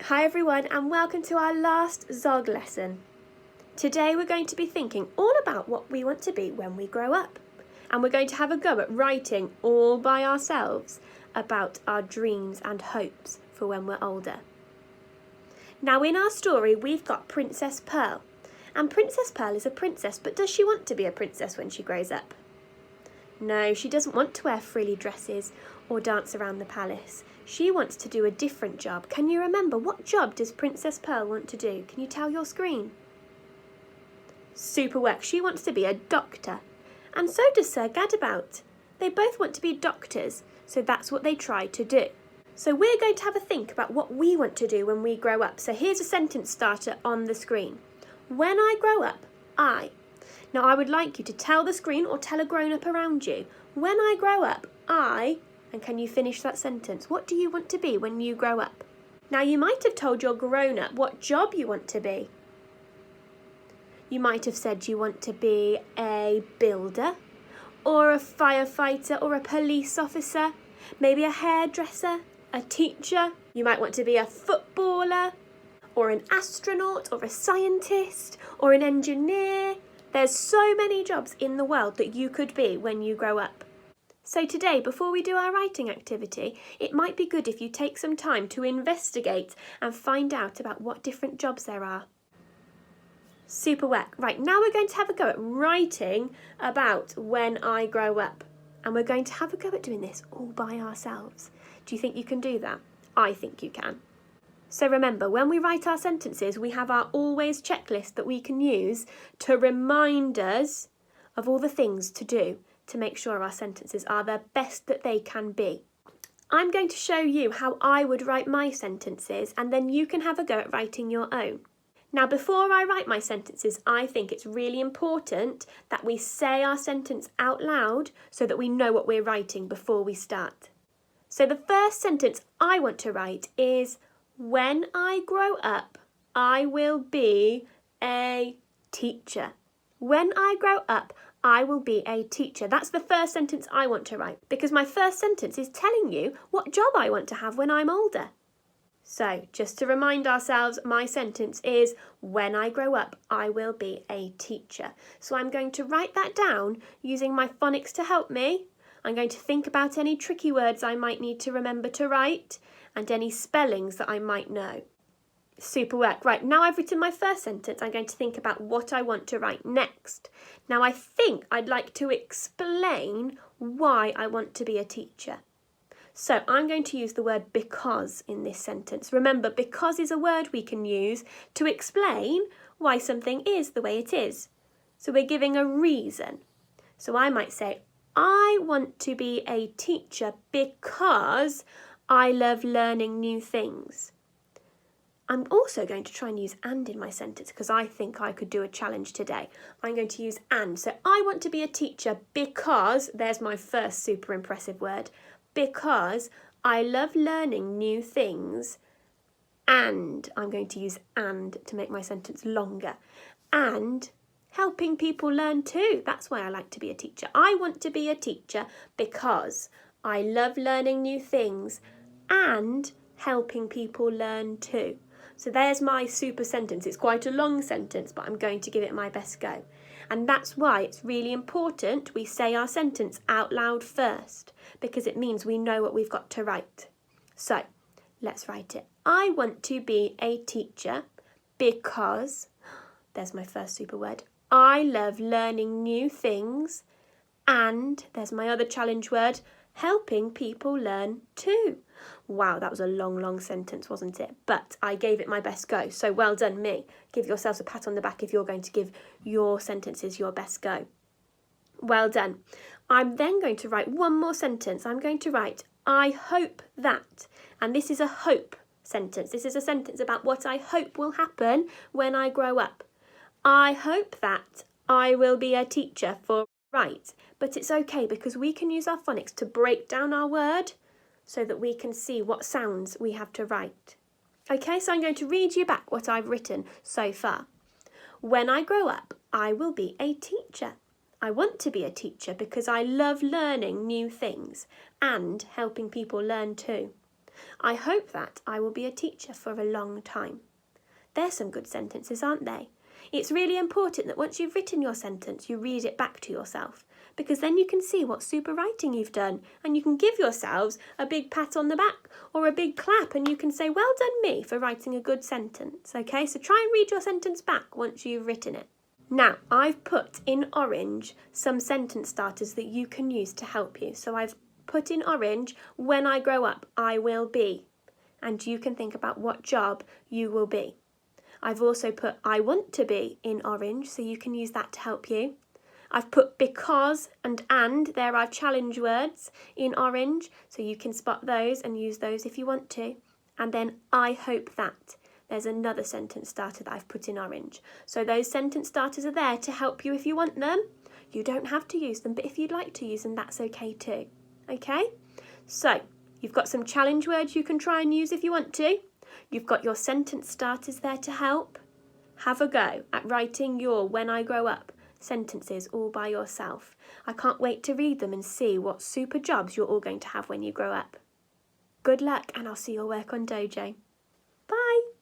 Hi everyone and welcome to our last Zog lesson. Today we're going to be thinking all about what we want to be when we grow up. And we're going to have a go at writing all by ourselves about our dreams and hopes for when we're older. Now in our story we've got Princess Pearl. And Princess Pearl is a princess, but does she want to be a princess when she grows up? No, she doesn't want to wear frilly dresses or dance around the palace. She wants to do a different job. Can you remember, what job does Princess Pearl want to do? Can you tell your screen? Super work. She wants to be a doctor. And so does Sir Gadabout. They both want to be doctors, so that's what they try to do. So we're going to have a think about what we want to do when we grow up. So here's a sentence starter on the screen. When I grow up, I. Now I would like you to tell the screen or tell a grown-up around you. When I grow up, I. And can you finish that sentence? What do you want to be when you grow up? Now you might have told your grown-up what job you want to be. You might have said you want to be a builder, or a firefighter, or a police officer, maybe a hairdresser, a teacher. You might want to be a footballer, or an astronaut, or a scientist, or an engineer. There's so many jobs in the world that you could be when you grow up. So today, before we do our writing activity, it might be good if you take some time to investigate and find out about what different jobs there are. Super work. Right, now we're going to have a go at writing about when I grow up. And we're going to have a go at doing this all by ourselves. Do you think you can do that? I think you can. So remember, when we write our sentences, we have our always checklist that we can use to remind us of all the things to do to make sure our sentences are the best that they can be. I'm going to show you how I would write my sentences, and then you can have a go at writing your own. Now, before I write my sentences, I think it's really important that we say our sentence out loud so that we know what we're writing before we start. So the first sentence I want to write is, when I grow up, I will be a teacher. When I grow up, I will be a teacher. That's the first sentence I want to write, because my first sentence is telling you what job I want to have when I'm older. So, just to remind ourselves, my sentence is, when I grow up, I will be a teacher. So I'm going to write that down using my phonics to help me. I'm going to think about any tricky words I might need to remember to write and any spellings that I might know. Super work. Right, now I've written my first sentence, I'm going to think about what I want to write next. Now I think I'd like to explain why I want to be a teacher. So I'm going to use the word because in this sentence. Remember, because is a word we can use to explain why something is the way it is. So we're giving a reason. So I might say, I want to be a teacher because I love learning new things. I'm also going to try and use and in my sentence because I think I could do a challenge today. I'm going to use and. So I want to be a teacher because, there's my first super impressive word, because I love learning new things, and I'm going to use and to make my sentence longer, and helping people learn too. That's why I like to be a teacher. I want to be a teacher because I love learning new things and helping people learn too. So there's my super sentence. It's quite a long sentence, but I'm going to give it my best go. And that's why it's really important we say our sentence out loud first, because it means we know what we've got to write. So let's write it. I want to be a teacher because, there's my first super word, I love learning new things, and there's my other challenge word, helping people learn too. Wow, that was a long sentence, wasn't it? But I gave it my best go, so well done me. Give yourselves a pat on the back if you're going to give your sentences your best go. Well done. I'm then going to write one more sentence. I'm going to write, I hope that, and this is a hope sentence. This is a sentence about what I hope will happen when I grow up. I hope that I will be a teacher for right, but it's okay because we can use our phonics to break down our word so that we can see what sounds we have to write. Okay, so I'm going to read you back what I've written so far. When I grow up, I will be a teacher. I want to be a teacher because I love learning new things and helping people learn too. I hope that I will be a teacher for a long time. They're some good sentences, aren't they? It's really important that once you've written your sentence, you read it back to yourself, because then you can see what super writing you've done, and you can give yourselves a big pat on the back or a big clap, and you can say, well done me for writing a good sentence. Okay, so try and read your sentence back once you've written it. Now, I've put in orange some sentence starters that you can use to help you. So I've put in orange, when I grow up, I will be. And you can think about what job you will be. I've also put I want to be in orange, so you can use that to help you. I've put because and there are challenge words in orange, so you can spot those and use those if you want to. And then I hope that. There's another sentence starter that I've put in orange. So those sentence starters are there to help you if you want them. You don't have to use them, but if you'd like to use them, that's okay too. Okay? So you've got some challenge words you can try and use if you want to. You've got your sentence starters there to help. Have a go at writing your when I grow up sentences all by yourself. I can't wait to read them and see what super jobs you're all going to have when you grow up. Good luck, and I'll see your work on Dojo. Bye!